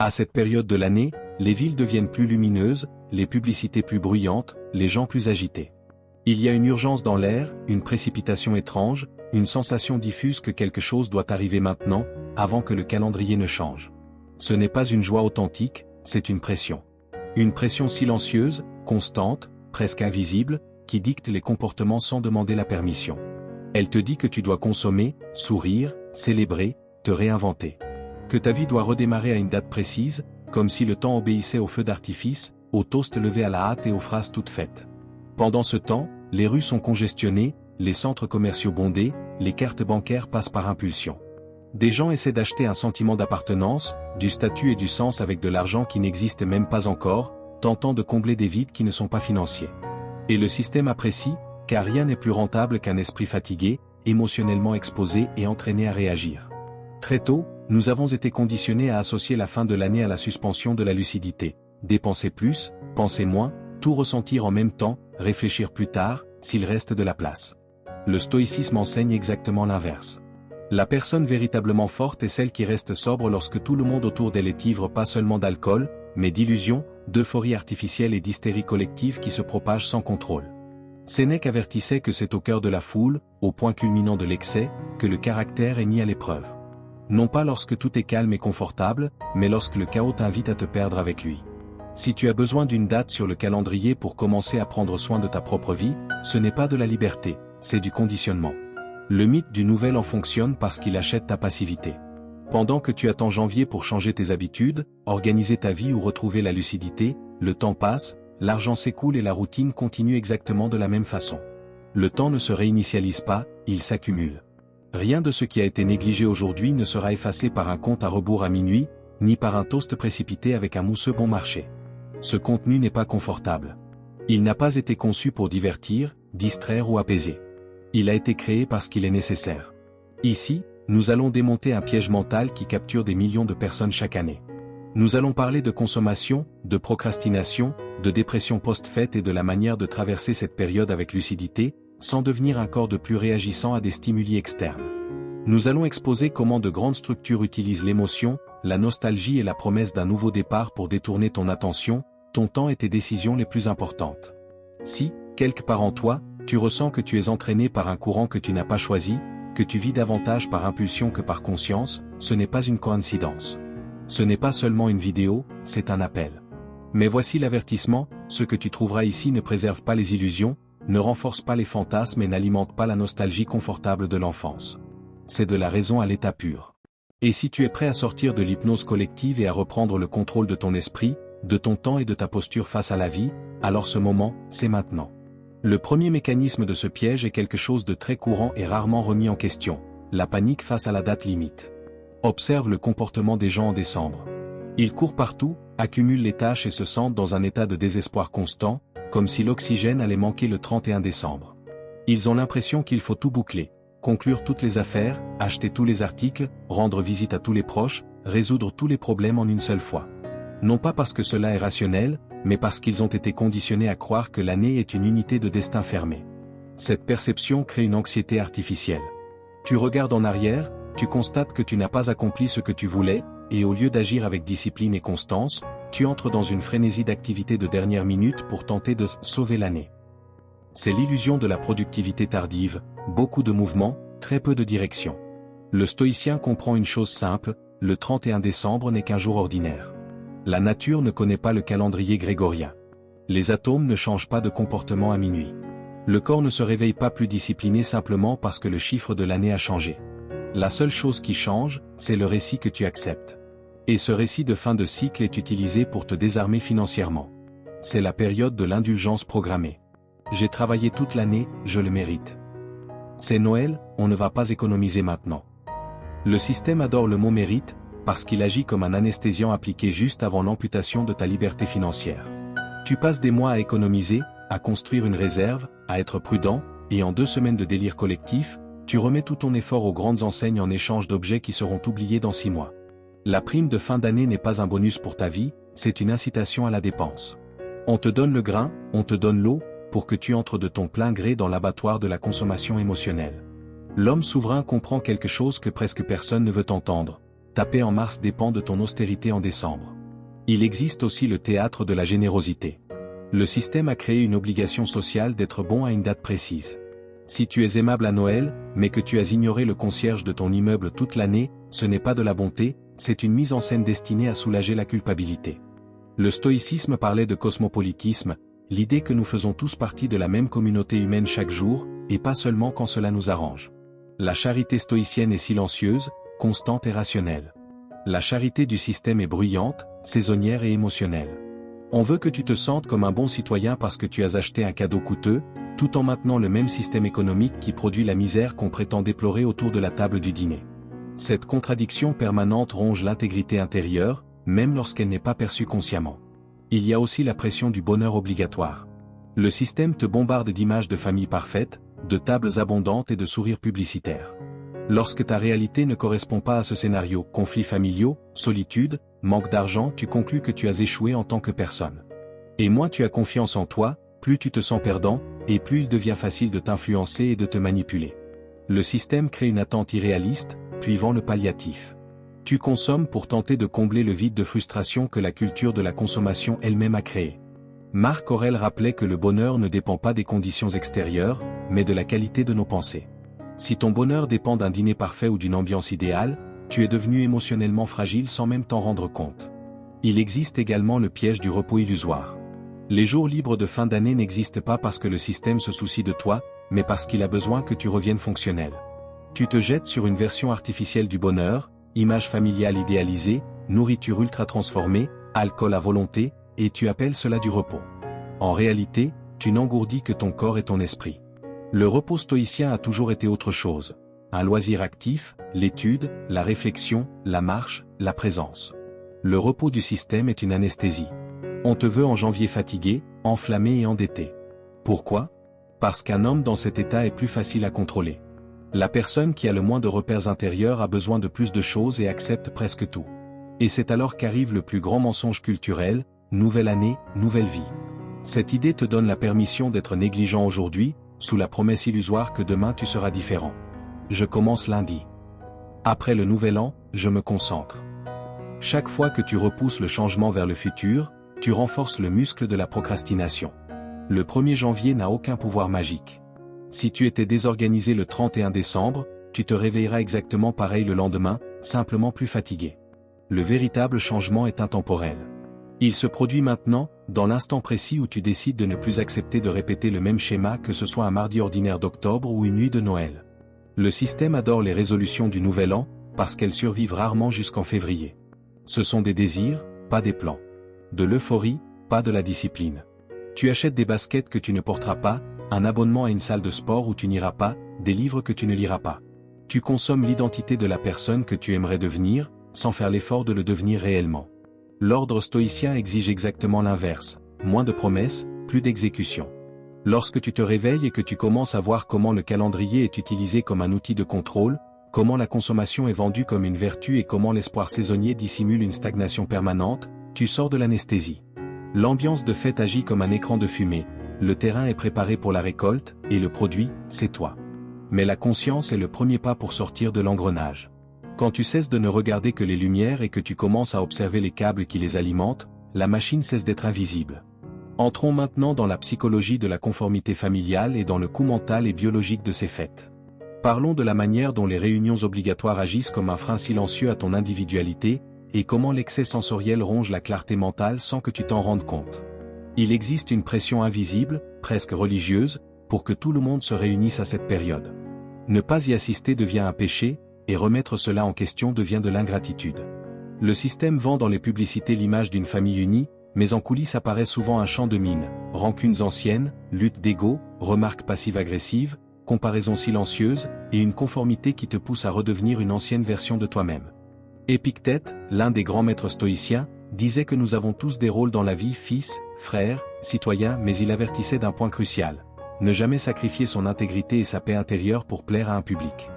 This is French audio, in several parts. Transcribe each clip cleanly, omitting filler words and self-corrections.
À cette période de l'année, les villes deviennent plus lumineuses, les publicités plus bruyantes, les gens plus agités. Il y a une urgence dans l'air, une précipitation étrange, une sensation diffuse que quelque chose doit arriver maintenant, avant que le calendrier ne change. Ce n'est pas une joie authentique, c'est une pression. Une pression silencieuse, constante, presque invisible, qui dicte les comportements sans demander la permission. Elle te dit que tu dois consommer, sourire, célébrer, te réinventer. Que ta vie doit redémarrer à une date précise, comme si le temps obéissait aux feux d'artifice, aux toasts levés à la hâte et aux phrases toutes faites. Pendant ce temps, les rues sont congestionnées, les centres commerciaux bondés, les cartes bancaires passent par impulsion. Des gens essaient d'acheter un sentiment d'appartenance, du statut et du sens avec de l'argent qui n'existe même pas encore, tentant de combler des vides qui ne sont pas financiers. Et le système apprécie, car rien n'est plus rentable qu'un esprit fatigué, émotionnellement exposé et entraîné à réagir. Très tôt, nous avons été conditionnés à associer la fin de l'année à la suspension de la lucidité. Dépenser plus, penser moins, tout ressentir en même temps, réfléchir plus tard, s'il reste de la place. Le stoïcisme enseigne exactement l'inverse. La personne véritablement forte est celle qui reste sobre lorsque tout le monde autour d'elle est ivre pas seulement d'alcool, mais d'illusions, d'euphorie artificielle et d'hystérie collective qui se propage sans contrôle. Sénèque avertissait que c'est au cœur de la foule, au point culminant de l'excès, que le caractère est mis à l'épreuve. Non pas lorsque tout est calme et confortable, mais lorsque le chaos t'invite à te perdre avec lui. Si tu as besoin d'une date sur le calendrier pour commencer à prendre soin de ta propre vie, ce n'est pas de la liberté, c'est du conditionnement. Le mythe du nouvel an fonctionne parce qu'il achète ta passivité. Pendant que tu attends janvier pour changer tes habitudes, organiser ta vie ou retrouver la lucidité, le temps passe, l'argent s'écoule et la routine continue exactement de la même façon. Le temps ne se réinitialise pas, il s'accumule. Rien de ce qui a été négligé aujourd'hui ne sera effacé par un compte à rebours à minuit, ni par un toast précipité avec un mousseux bon marché. Ce contenu n'est pas confortable. Il n'a pas été conçu pour divertir, distraire ou apaiser. Il a été créé parce qu'il est nécessaire. Ici, nous allons démonter un piège mental qui capture des millions de personnes chaque année. Nous allons parler de consommation, de procrastination, de dépression post-fête et de la manière de traverser cette période avec lucidité, sans devenir un corps de plus réagissant à des stimuli externes. Nous allons exposer comment de grandes structures utilisent l'émotion, la nostalgie et la promesse d'un nouveau départ pour détourner ton attention, ton temps et tes décisions les plus importantes. Si, quelque part en toi, tu ressens que tu es entraîné par un courant que tu n'as pas choisi, que tu vis davantage par impulsion que par conscience, ce n'est pas une coïncidence. Ce n'est pas seulement une vidéo, c'est un appel. Mais voici l'avertissement, ce que tu trouveras ici ne préserve pas les illusions, ne renforce pas les fantasmes et n'alimente pas la nostalgie confortable de l'enfance. C'est de la raison à l'état pur. Et si tu es prêt à sortir de l'hypnose collective et à reprendre le contrôle de ton esprit, de ton temps et de ta posture face à la vie, alors ce moment, c'est maintenant. Le premier mécanisme de ce piège est quelque chose de très courant et rarement remis en question, la panique face à la date limite. Observe le comportement des gens en décembre. Ils courent partout, accumulent les tâches et se sentent dans un état de désespoir constant, comme si l'oxygène allait manquer le 31 décembre. Ils ont l'impression qu'il faut tout boucler, conclure toutes les affaires, acheter tous les articles, rendre visite à tous les proches, résoudre tous les problèmes en une seule fois. Non pas parce que cela est rationnel, mais parce qu'ils ont été conditionnés à croire que l'année est une unité de destin fermée. Cette perception crée une anxiété artificielle. Tu regardes en arrière, tu constates que tu n'as pas accompli ce que tu voulais, et au lieu d'agir avec discipline et constance, tu entres dans une frénésie d'activité de dernière minute pour tenter de sauver l'année. C'est l'illusion de la productivité tardive, beaucoup de mouvements, très peu de direction. Le stoïcien comprend une chose simple, le 31 décembre n'est qu'un jour ordinaire. La nature ne connaît pas le calendrier grégorien. Les atomes ne changent pas de comportement à minuit. Le corps ne se réveille pas plus discipliné simplement parce que le chiffre de l'année a changé. La seule chose qui change, c'est le récit que tu acceptes. Et ce récit de fin de cycle est utilisé pour te désarmer financièrement. C'est la période de l'indulgence programmée. J'ai travaillé toute l'année, je le mérite. C'est Noël, on ne va pas économiser maintenant. Le système adore le mot mérite, parce qu'il agit comme un anesthésiant appliqué juste avant l'amputation de ta liberté financière. Tu passes des mois à économiser, à construire une réserve, à être prudent, et en 2 semaines de délire collectif, tu remets tout ton effort aux grandes enseignes en échange d'objets qui seront oubliés dans 6 mois. La prime de fin d'année n'est pas un bonus pour ta vie, c'est une incitation à la dépense. On te donne le grain, on te donne l'eau, pour que tu entres de ton plein gré dans l'abattoir de la consommation émotionnelle. L'homme souverain comprend quelque chose que presque personne ne veut entendre. Taper en mars dépend de ton austérité en décembre. Il existe aussi le théâtre de la générosité. Le système a créé une obligation sociale d'être bon à une date précise. Si tu es aimable à Noël, mais que tu as ignoré le concierge de ton immeuble toute l'année, ce n'est pas de la bonté, c'est une mise en scène destinée à soulager la culpabilité. Le stoïcisme parlait de cosmopolitisme, l'idée que nous faisons tous partie de la même communauté humaine chaque jour, et pas seulement quand cela nous arrange. La charité stoïcienne est silencieuse, constante et rationnelle. La charité du système est bruyante, saisonnière et émotionnelle. On veut que tu te sentes comme un bon citoyen parce que tu as acheté un cadeau coûteux, tout en maintenant le même système économique qui produit la misère qu'on prétend déplorer autour de la table du dîner. Cette contradiction permanente ronge l'intégrité intérieure, même lorsqu'elle n'est pas perçue consciemment. Il y a aussi la pression du bonheur obligatoire. Le système te bombarde d'images de familles parfaites, de tables abondantes et de sourires publicitaires. Lorsque ta réalité ne correspond pas à ce scénario, conflits familiaux, solitude, manque d'argent, tu conclus que tu as échoué en tant que personne. Et moins tu as confiance en toi, plus tu te sens perdant, et plus il devient facile de t'influencer et de te manipuler. Le système crée une attente irréaliste, puis vend le palliatif. Tu consommes pour tenter de combler le vide de frustration que la culture de la consommation elle-même a créé. Marc Aurèle rappelait que le bonheur ne dépend pas des conditions extérieures, mais de la qualité de nos pensées. Si ton bonheur dépend d'un dîner parfait ou d'une ambiance idéale, tu es devenu émotionnellement fragile sans même t'en rendre compte. Il existe également le piège du repos illusoire. Les jours libres de fin d'année n'existent pas parce que le système se soucie de toi, mais parce qu'il a besoin que tu reviennes fonctionnel. Tu te jettes sur une version artificielle du bonheur, image familiale idéalisée, nourriture ultra transformée, alcool à volonté, et tu appelles cela du repos. En réalité, tu n'engourdis que ton corps et ton esprit. Le repos stoïcien a toujours été autre chose. Un loisir actif, l'étude, la réflexion, la marche, la présence. Le repos du système est une anesthésie. On te veut en janvier fatigué, enflammé et endetté. Pourquoi? Parce qu'un homme dans cet état est plus facile à contrôler. La personne qui a le moins de repères intérieurs a besoin de plus de choses et accepte presque tout. Et c'est alors qu'arrive le plus grand mensonge culturel, nouvelle année, nouvelle vie. Cette idée te donne la permission d'être négligent aujourd'hui, sous la promesse illusoire que demain tu seras différent. Je commence lundi. Après le nouvel an, je me concentre. Chaque fois que tu repousses le changement vers le futur, tu renforces le muscle de la procrastination. Le 1er janvier n'a aucun pouvoir magique. Si tu étais désorganisé le 31 décembre, tu te réveilleras exactement pareil le lendemain, simplement plus fatigué. Le véritable changement est intemporel. Il se produit maintenant, dans l'instant précis où tu décides de ne plus accepter de répéter le même schéma que ce soit un mardi ordinaire d'octobre ou une nuit de Noël. Le système adore les résolutions du nouvel an, parce qu'elles survivent rarement jusqu'en février. Ce sont des désirs, pas des plans. De l'euphorie, pas de la discipline. Tu achètes des baskets que tu ne porteras pas, un abonnement à une salle de sport où tu n'iras pas, des livres que tu ne liras pas. Tu consommes l'identité de la personne que tu aimerais devenir, sans faire l'effort de le devenir réellement. L'ordre stoïcien exige exactement l'inverse, moins de promesses, plus d'exécution. Lorsque tu te réveilles et que tu commences à voir comment le calendrier est utilisé comme un outil de contrôle, comment la consommation est vendue comme une vertu et comment l'espoir saisonnier dissimule une stagnation permanente, tu sors de l'anesthésie. L'ambiance de fête agit comme un écran de fumée, le terrain est préparé pour la récolte, et le produit, c'est toi. Mais la conscience est le premier pas pour sortir de l'engrenage. Quand tu cesses de ne regarder que les lumières et que tu commences à observer les câbles qui les alimentent, la machine cesse d'être invisible. Entrons maintenant dans la psychologie de la conformité familiale et dans le coût mental et biologique de ces fêtes. Parlons de la manière dont les réunions obligatoires agissent comme un frein silencieux à ton individualité, et comment l'excès sensoriel ronge la clarté mentale sans que tu t'en rendes compte. Il existe une pression invisible, presque religieuse, pour que tout le monde se réunisse à cette période. Ne pas y assister devient un péché, et remettre cela en question devient de l'ingratitude. Le système vend dans les publicités l'image d'une famille unie, mais en coulisses apparaît souvent un champ de mines, rancunes anciennes, lutte d'ego, remarques passives-agressives, comparaisons silencieuses, et une conformité qui te pousse à redevenir une ancienne version de toi-même. Épictète, l'un des grands maîtres stoïciens, disait que nous avons tous des rôles dans la vie, fils, frères, citoyens, mais il avertissait d'un point crucial. Ne jamais sacrifier son intégrité et sa paix intérieure pour plaire à un public.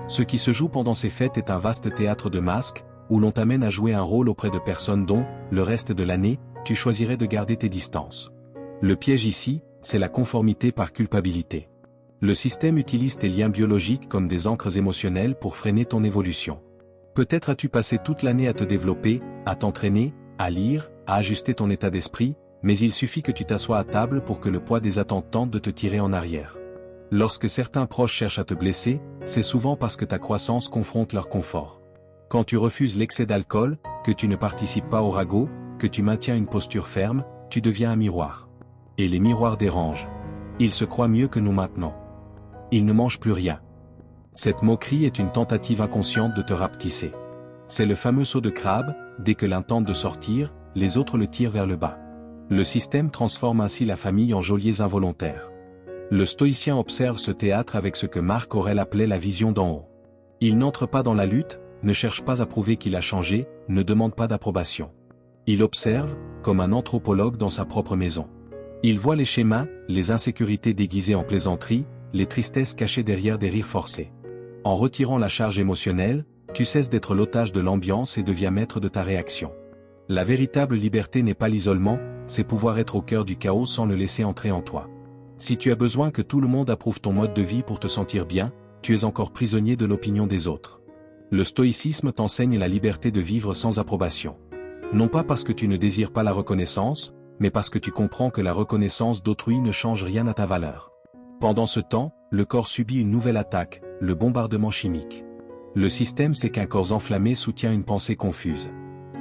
Ce qui se joue pendant ces fêtes est un vaste théâtre de masques, où l'on t'amène à jouer un rôle auprès de personnes dont, le reste de l'année, tu choisirais de garder tes distances. Le piège ici, c'est la conformité par culpabilité. Le système utilise tes liens biologiques comme des ancres émotionnelles pour freiner ton évolution. Peut-être as-tu passé toute l'année à te développer, à t'entraîner, à lire, à ajuster ton état d'esprit, mais il suffit que tu t'assoies à table pour que le poids des attentes tente de te tirer en arrière. Lorsque certains proches cherchent à te blesser, c'est souvent parce que ta croissance confronte leur confort. Quand tu refuses l'excès d'alcool, que tu ne participes pas au ragot, que tu maintiens une posture ferme, tu deviens un miroir. Et les miroirs dérangent. Ils se croient mieux que nous maintenant. Ils ne mangent plus rien. Cette moquerie est une tentative inconsciente de te rapetisser. C'est le fameux saut de crabe, dès que l'un tente de sortir, les autres le tirent vers le bas. Le système transforme ainsi la famille en geôliers involontaires. Le stoïcien observe ce théâtre avec ce que Marc Aurèle appelait la vision d'en haut. Il n'entre pas dans la lutte, ne cherche pas à prouver qu'il a changé, ne demande pas d'approbation. Il observe, comme un anthropologue dans sa propre maison. Il voit les schémas, les insécurités déguisées en plaisanterie, les tristesses cachées derrière des rires forcés. En retirant la charge émotionnelle, tu cesses d'être l'otage de l'ambiance et deviens maître de ta réaction. La véritable liberté n'est pas l'isolement, c'est pouvoir être au cœur du chaos sans le laisser entrer en toi. Si tu as besoin que tout le monde approuve ton mode de vie pour te sentir bien, tu es encore prisonnier de l'opinion des autres. Le stoïcisme t'enseigne la liberté de vivre sans approbation. Non pas parce que tu ne désires pas la reconnaissance, mais parce que tu comprends que la reconnaissance d'autrui ne change rien à ta valeur. Pendant ce temps, le corps subit une nouvelle attaque, le bombardement chimique. Le système sait qu'un corps enflammé soutient une pensée confuse.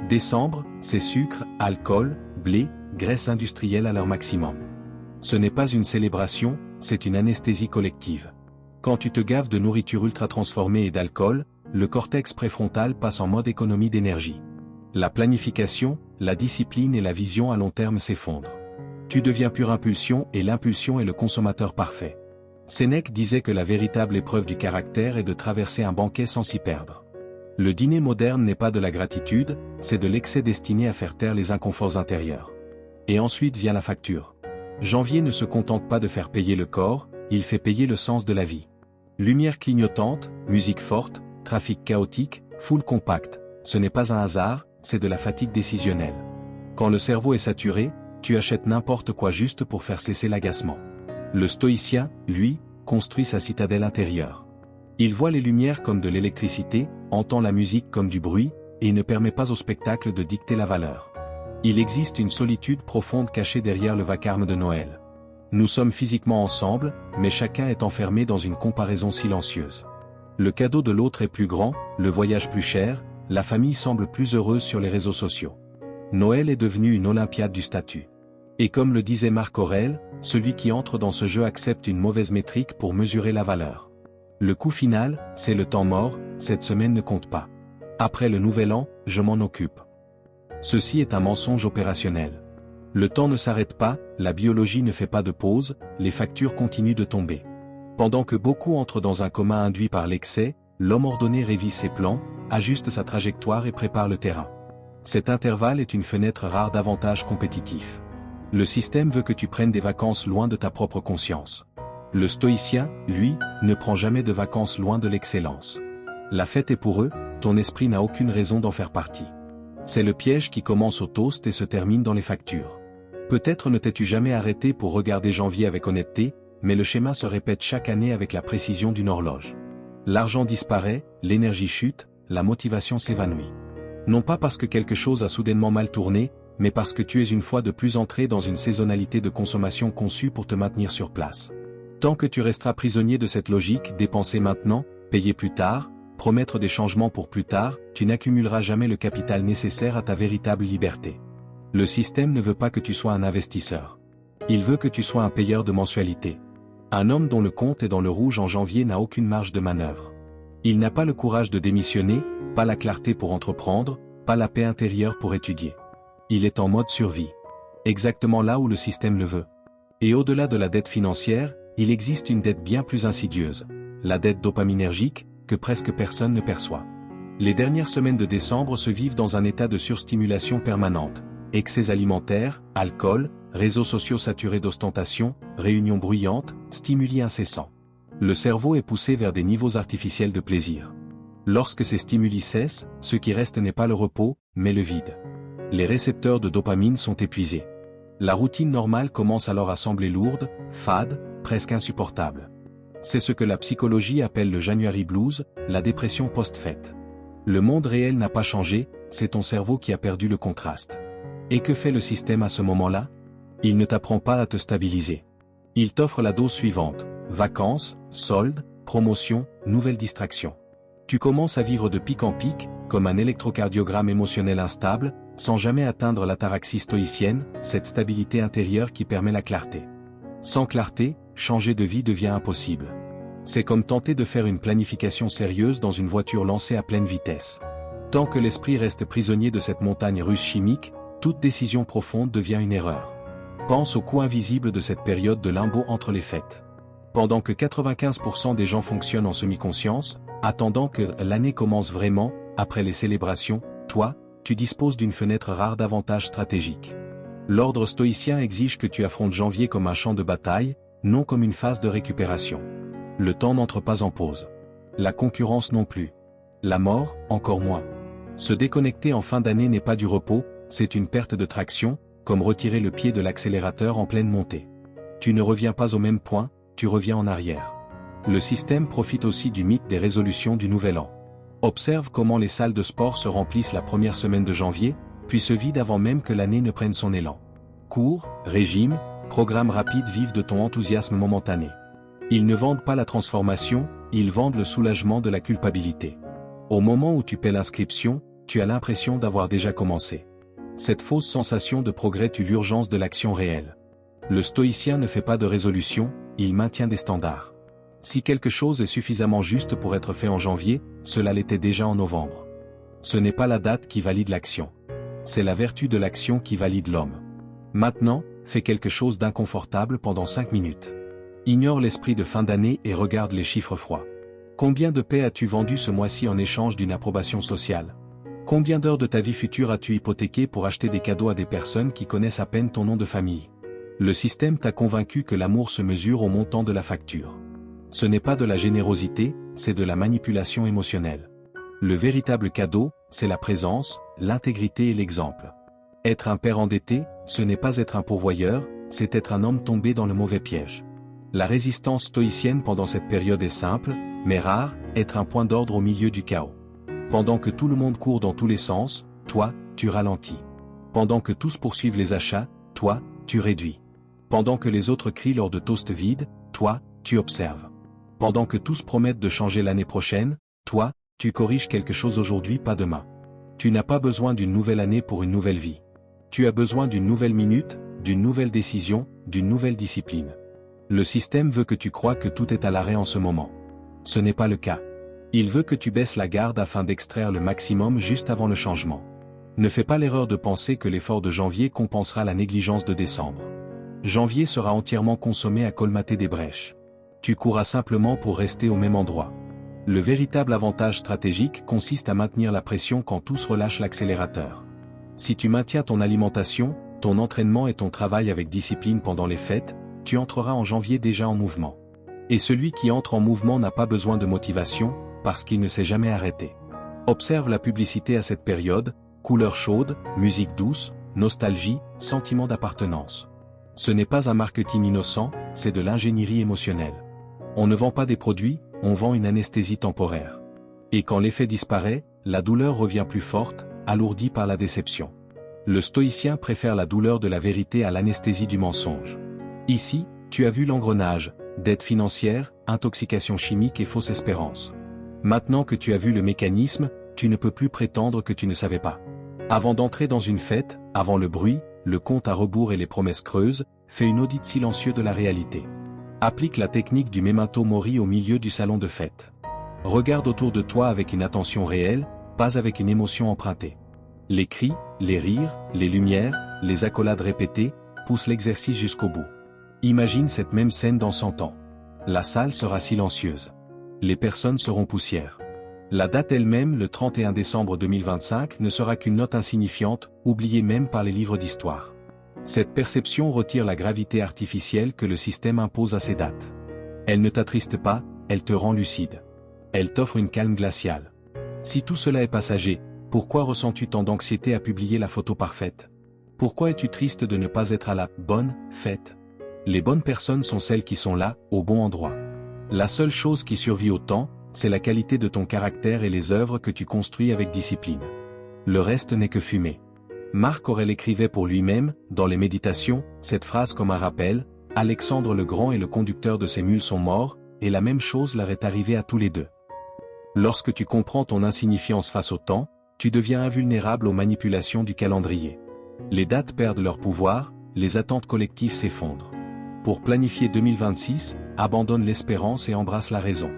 Décembre, c'est sucre, alcool, blé, graisse industrielle à leur maximum. Ce n'est pas une célébration, c'est une anesthésie collective. Quand tu te gaves de nourriture ultra transformée et d'alcool, le cortex préfrontal passe en mode économie d'énergie. La planification, la discipline et la vision à long terme s'effondrent. Tu deviens pure impulsion et l'impulsion est le consommateur parfait. Sénèque disait que la véritable épreuve du caractère est de traverser un banquet sans s'y perdre. Le dîner moderne n'est pas de la gratitude, c'est de l'excès destiné à faire taire les inconforts intérieurs. Et ensuite vient la facture. Janvier ne se contente pas de faire payer le corps, il fait payer le sens de la vie. Lumière clignotante, musique forte, trafic chaotique, foule compacte, ce n'est pas un hasard, c'est de la fatigue décisionnelle. Quand le cerveau est saturé, tu achètes n'importe quoi juste pour faire cesser l'agacement. Le stoïcien, lui, construit sa citadelle intérieure. Il voit les lumières comme de l'électricité, entend la musique comme du bruit, et ne permet pas au spectacle de dicter la valeur. Il existe une solitude profonde cachée derrière le vacarme de Noël. Nous sommes physiquement ensemble, mais chacun est enfermé dans une comparaison silencieuse. Le cadeau de l'autre est plus grand, le voyage plus cher, la famille semble plus heureuse sur les réseaux sociaux. Noël est devenu une olympiade du statut. Et comme le disait Marc Aurèle, celui qui entre dans ce jeu accepte une mauvaise métrique pour mesurer la valeur. Le coup final, c'est le temps mort, cette semaine ne compte pas. Après le nouvel an, je m'en occupe. Ceci est un mensonge opérationnel. Le temps ne s'arrête pas, la biologie ne fait pas de pause, les factures continuent de tomber. Pendant que beaucoup entrent dans un coma induit par l'excès, l'homme ordonné révise ses plans, ajuste sa trajectoire et prépare le terrain. Cet intervalle est une fenêtre rare d'avantages compétitifs. Le système veut que tu prennes des vacances loin de ta propre conscience. Le stoïcien, lui, ne prend jamais de vacances loin de l'excellence. La fête est pour eux, ton esprit n'a aucune raison d'en faire partie. C'est le piège qui commence au toast et se termine dans les factures. Peut-être ne t'es-tu jamais arrêté pour regarder janvier avec honnêteté, mais le schéma se répète chaque année avec la précision d'une horloge. L'argent disparaît, l'énergie chute, la motivation s'évanouit. Non pas parce que quelque chose a soudainement mal tourné, mais parce que tu es une fois de plus entré dans une saisonnalité de consommation conçue pour te maintenir sur place. Tant que tu resteras prisonnier de cette logique, dépenser maintenant, payer plus tard, promettre des changements pour plus tard, tu n'accumuleras jamais le capital nécessaire à ta véritable liberté. Le système ne veut pas que tu sois un investisseur. Il veut que tu sois un payeur de mensualité. Un homme dont le compte est dans le rouge en janvier n'a aucune marge de manœuvre. Il n'a pas le courage de démissionner, pas la clarté pour entreprendre, pas la paix intérieure pour étudier. Il est en mode survie. Exactement là où le système le veut. Et au-delà de la dette financière, il existe une dette bien plus insidieuse. La dette dopaminergique, que presque personne ne perçoit. Les dernières semaines de décembre se vivent dans un état de surstimulation permanente. Excès alimentaires, alcool, réseaux sociaux saturés d'ostentation, réunions bruyantes, stimuli incessants. Le cerveau est poussé vers des niveaux artificiels de plaisir. Lorsque ces stimuli cessent, ce qui reste n'est pas le repos, mais le vide. Les récepteurs de dopamine sont épuisés. La routine normale commence alors à sembler lourde, fade, presque insupportable. C'est ce que la psychologie appelle le January blues, la dépression post-fête. Le monde réel n'a pas changé, c'est ton cerveau qui a perdu le contraste. Et que fait le système à ce moment-là? Il ne t'apprend pas à te stabiliser. Il t'offre la dose suivante: vacances, soldes, promotions, nouvelles distractions. Tu commences à vivre de pic en pic, comme un électrocardiogramme émotionnel instable, sans jamais atteindre l'ataraxie stoïcienne, cette stabilité intérieure qui permet la clarté. Sans clarté, changer de vie devient impossible. C'est comme tenter de faire une planification sérieuse dans une voiture lancée à pleine vitesse. Tant que l'esprit reste prisonnier de cette montagne russe chimique, toute décision profonde devient une erreur. Pense au coût invisible de cette période de limbo entre les fêtes. Pendant que 95% des gens fonctionnent en semi-conscience, attendant que l'année commence vraiment, après les célébrations, toi, tu disposes d'une fenêtre rare d'avantages stratégiques. L'ordre stoïcien exige que tu affrontes janvier comme un champ de bataille, non comme une phase de récupération. Le temps n'entre pas en pause. La concurrence non plus. La mort, encore moins. Se déconnecter en fin d'année n'est pas du repos, c'est une perte de traction, comme retirer le pied de l'accélérateur en pleine montée. Tu ne reviens pas au même point, tu reviens en arrière. Le système profite aussi du mythe des résolutions du Nouvel An. Observe comment les salles de sport se remplissent la première semaine de janvier, puis se vident avant même que l'année ne prenne son élan. Cours, régime, programme rapide vivent de ton enthousiasme momentané. Ils ne vendent pas la transformation, ils vendent le soulagement de la culpabilité. Au moment où tu paies l'inscription, tu as l'impression d'avoir déjà commencé. Cette fausse sensation de progrès tue l'urgence de l'action réelle. Le stoïcien ne fait pas de résolution, il maintient des standards. Si quelque chose est suffisamment juste pour être fait en janvier, cela l'était déjà en novembre. Ce n'est pas la date qui valide l'action. C'est la vertu de l'action qui valide l'homme. Maintenant, fais quelque chose d'inconfortable pendant 5 minutes. Ignore l'esprit de fin d'année et regarde les chiffres froids. Combien de paix as-tu vendu ce mois-ci en échange d'une approbation sociale? Combien d'heures de ta vie future as-tu hypothéqué pour acheter des cadeaux à des personnes qui connaissent à peine ton nom de famille? Le système t'a convaincu que l'amour se mesure au montant de la facture. Ce n'est pas de la générosité, c'est de la manipulation émotionnelle. Le véritable cadeau, c'est la présence, l'intégrité et l'exemple. Être un père endetté, ce n'est pas être un pourvoyeur, c'est être un homme tombé dans le mauvais piège. La résistance stoïcienne pendant cette période est simple, mais rare, être un point d'ordre au milieu du chaos. Pendant que tout le monde court dans tous les sens, toi, tu ralentis. Pendant que tous poursuivent les achats, toi, tu réduis. Pendant que les autres crient lors de toasts vides, toi, tu observes. Pendant que tous promettent de changer l'année prochaine, toi, tu corriges quelque chose aujourd'hui, pas demain. Tu n'as pas besoin d'une nouvelle année pour une nouvelle vie. Tu as besoin d'une nouvelle minute, d'une nouvelle décision, d'une nouvelle discipline. Le système veut que tu crois que tout est à l'arrêt en ce moment. Ce n'est pas le cas. Il veut que tu baisses la garde afin d'extraire le maximum juste avant le changement. Ne fais pas l'erreur de penser que l'effort de janvier compensera la négligence de décembre. Janvier sera entièrement consommé à colmater des brèches. Tu courras simplement pour rester au même endroit. Le véritable avantage stratégique consiste à maintenir la pression quand tous relâchent l'accélérateur. Si tu maintiens ton alimentation, ton entraînement et ton travail avec discipline pendant les fêtes, tu entreras en janvier déjà en mouvement. Et celui qui entre en mouvement n'a pas besoin de motivation, parce qu'il ne s'est jamais arrêté. Observe la publicité à cette période, couleurs chaudes, musique douce, nostalgie, sentiment d'appartenance. Ce n'est pas un marketing innocent, c'est de l'ingénierie émotionnelle. On ne vend pas des produits, on vend une anesthésie temporaire. Et quand l'effet disparaît, la douleur revient plus forte, alourdie par la déception. Le stoïcien préfère la douleur de la vérité à l'anesthésie du mensonge. Ici, tu as vu l'engrenage, dette financière, intoxication chimique et fausse espérance. Maintenant que tu as vu le mécanisme, tu ne peux plus prétendre que tu ne savais pas. Avant d'entrer dans une fête, avant le bruit, le compte à rebours et les promesses creuses, fais une audite silencieuse de la réalité. Applique la technique du memento mori au milieu du salon de fête. Regarde autour de toi avec une attention réelle, pas avec une émotion empruntée. Les cris, les rires, les lumières, les accolades répétées, poussent l'exercice jusqu'au bout. Imagine cette même scène dans 100 ans. La salle sera silencieuse. Les personnes seront poussières. La date elle-même, le 31 décembre 2025, ne sera qu'une note insignifiante, oubliée même par les livres d'histoire. Cette perception retire la gravité artificielle que le système impose à ces dates. Elle ne t'attriste pas, elle te rend lucide. Elle t'offre une calme glaciale. Si tout cela est passager, pourquoi ressens-tu tant d'anxiété à publier la photo parfaite? Pourquoi es-tu triste de ne pas être à la bonne fête? Les bonnes personnes sont celles qui sont là, au bon endroit. La seule chose qui survit au temps, c'est la qualité de ton caractère et les œuvres que tu construis avec discipline. Le reste n'est que fumée. Marc Aurèle écrivait pour lui-même, dans les Méditations, cette phrase comme un rappel, « Alexandre le Grand et le conducteur de ses mules sont morts, et la même chose leur est arrivée à tous les deux. » Lorsque tu comprends ton insignifiance face au temps, tu deviens invulnérable aux manipulations du calendrier. Les dates perdent leur pouvoir, les attentes collectives s'effondrent. Pour planifier 2026, abandonne l'espérance et embrasse la raison.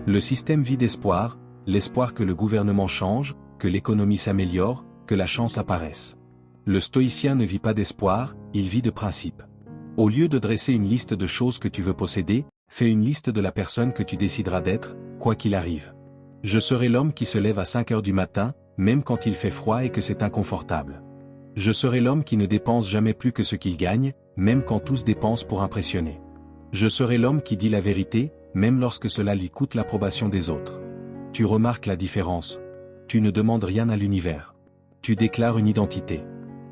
Le système vit d'espoir, l'espoir que le gouvernement change, que l'économie s'améliore, que la chance apparaisse. Le stoïcien ne vit pas d'espoir, il vit de principe. Au lieu de dresser une liste de choses que tu veux posséder, fais une liste de la personne que tu décideras d'être, quoi qu'il arrive. Je serai l'homme qui se lève à 5 heures du matin, même quand il fait froid et que c'est inconfortable. Je serai l'homme qui ne dépense jamais plus que ce qu'il gagne, même quand tous dépensent pour impressionner. Je serai l'homme qui dit la vérité, même lorsque cela lui coûte l'approbation des autres. Tu remarques la différence. Tu ne demandes rien à l'univers. Tu déclares une identité.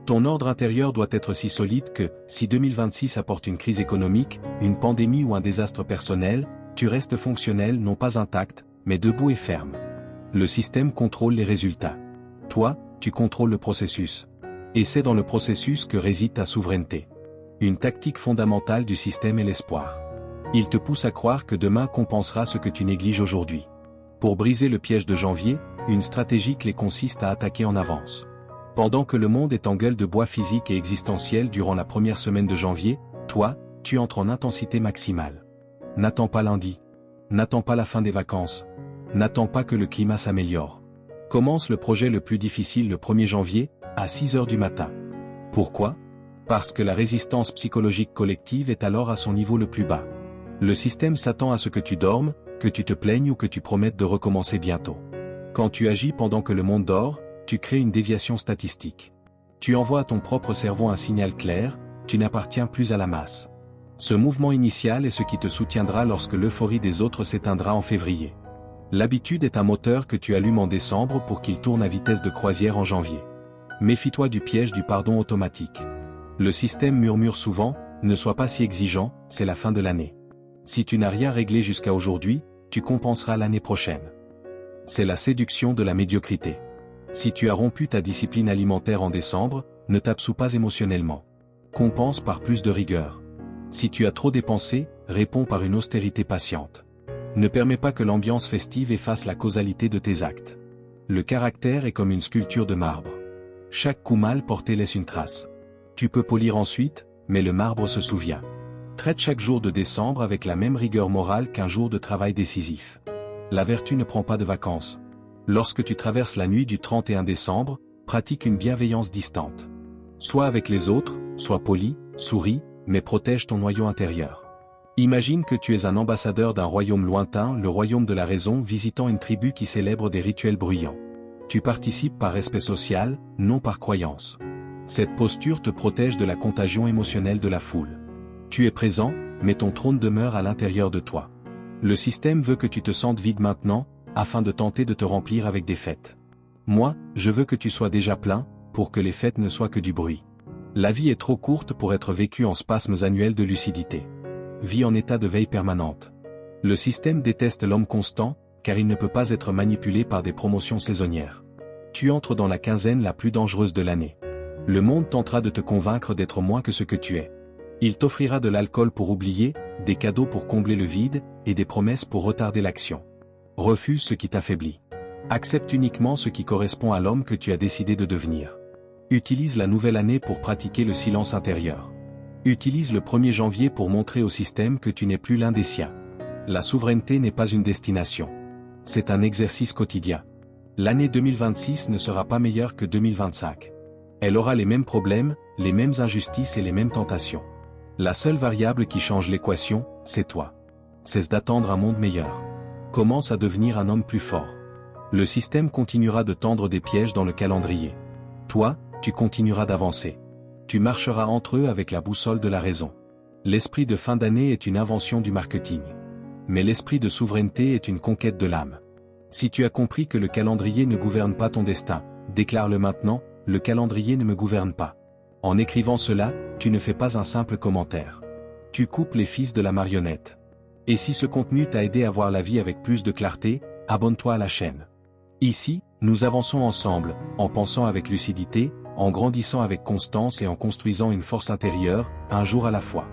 Ton ordre intérieur doit être si solide que, si 2026 apporte une crise économique, une pandémie ou un désastre personnel, tu restes fonctionnel non pas intact, mais debout et ferme. Le système contrôle les résultats. Toi, tu contrôles le processus. Et c'est dans le processus que réside ta souveraineté. Une tactique fondamentale du système est l'espoir. Il te pousse à croire que demain compensera ce que tu négliges aujourd'hui. Pour briser le piège de janvier, une stratégie clé consiste à attaquer en avance. Pendant que le monde est en gueule de bois physique et existentiel durant la première semaine de janvier, toi, tu entres en intensité maximale. N'attends pas lundi. N'attends pas la fin des vacances. N'attends pas que le climat s'améliore. Commence le projet le plus difficile le 1er janvier, à 6 heures du matin. Pourquoi ? Parce que la résistance psychologique collective est alors à son niveau le plus bas. Le système s'attend à ce que tu dormes, que tu te plaignes ou que tu promettes de recommencer bientôt. Quand tu agis pendant que le monde dort, tu crées une déviation statistique. Tu envoies à ton propre cerveau un signal clair, tu n'appartiens plus à la masse. Ce mouvement initial est ce qui te soutiendra lorsque l'euphorie des autres s'éteindra en février. L'habitude est un moteur que tu allumes en décembre pour qu'il tourne à vitesse de croisière en janvier. Méfie-toi du piège du pardon automatique. Le système murmure souvent, ne sois pas si exigeant, c'est la fin de l'année. Si tu n'as rien réglé jusqu'à aujourd'hui, tu compenseras l'année prochaine. C'est la séduction de la médiocrité. Si tu as rompu ta discipline alimentaire en décembre, ne t'absous pas émotionnellement. Compense par plus de rigueur. Si tu as trop dépensé, réponds par une austérité patiente. Ne permets pas que l'ambiance festive efface la causalité de tes actes. Le caractère est comme une sculpture de marbre. Chaque coup mal porté laisse une trace. Tu peux polir ensuite, mais le marbre se souvient. Traite chaque jour de décembre avec la même rigueur morale qu'un jour de travail décisif. La vertu ne prend pas de vacances. Lorsque tu traverses la nuit du 31 décembre, pratique une bienveillance distante. Sois avec les autres, sois poli, souris, mais protège ton noyau intérieur. Imagine que tu es un ambassadeur d'un royaume lointain, le royaume de la raison, visitant une tribu qui célèbre des rituels bruyants. Tu participes par respect social, non par croyance. Cette posture te protège de la contagion émotionnelle de la foule. Tu es présent, mais ton trône demeure à l'intérieur de toi. Le système veut que tu te sentes vide maintenant, afin de tenter de te remplir avec des fêtes. Moi, je veux que tu sois déjà plein, pour que les fêtes ne soient que du bruit. La vie est trop courte pour être vécue en spasmes annuels de lucidité. Vis en état de veille permanente. Le système déteste l'homme constant, car il ne peut pas être manipulé par des promotions saisonnières. Tu entres dans la quinzaine la plus dangereuse de l'année. Le monde tentera de te convaincre d'être moins que ce que tu es. Il t'offrira de l'alcool pour oublier, des cadeaux pour combler le vide, et des promesses pour retarder l'action. Refuse ce qui t'affaiblit. Accepte uniquement ce qui correspond à l'homme que tu as décidé de devenir. Utilise la nouvelle année pour pratiquer le silence intérieur. Utilise le 1er janvier pour montrer au système que tu n'es plus l'un des siens. La souveraineté n'est pas une destination. C'est un exercice quotidien. L'année 2026 ne sera pas meilleure que 2025. Elle aura les mêmes problèmes, les mêmes injustices et les mêmes tentations. La seule variable qui change l'équation, c'est toi. Cesse d'attendre un monde meilleur. Commence à devenir un homme plus fort. Le système continuera de tendre des pièges dans le calendrier. Toi, tu continueras d'avancer. Tu marcheras entre eux avec la boussole de la raison. L'esprit de fin d'année est une invention du marketing. Mais l'esprit de souveraineté est une conquête de l'âme. Si tu as compris que le calendrier ne gouverne pas ton destin, déclare-le maintenant, le calendrier ne me gouverne pas. En écrivant cela, tu ne fais pas un simple commentaire. Tu coupes les fils de la marionnette. Et si ce contenu t'a aidé à voir la vie avec plus de clarté, abonne-toi à la chaîne. Ici, nous avançons ensemble, en pensant avec lucidité, en grandissant avec constance et en construisant une force intérieure, un jour à la fois.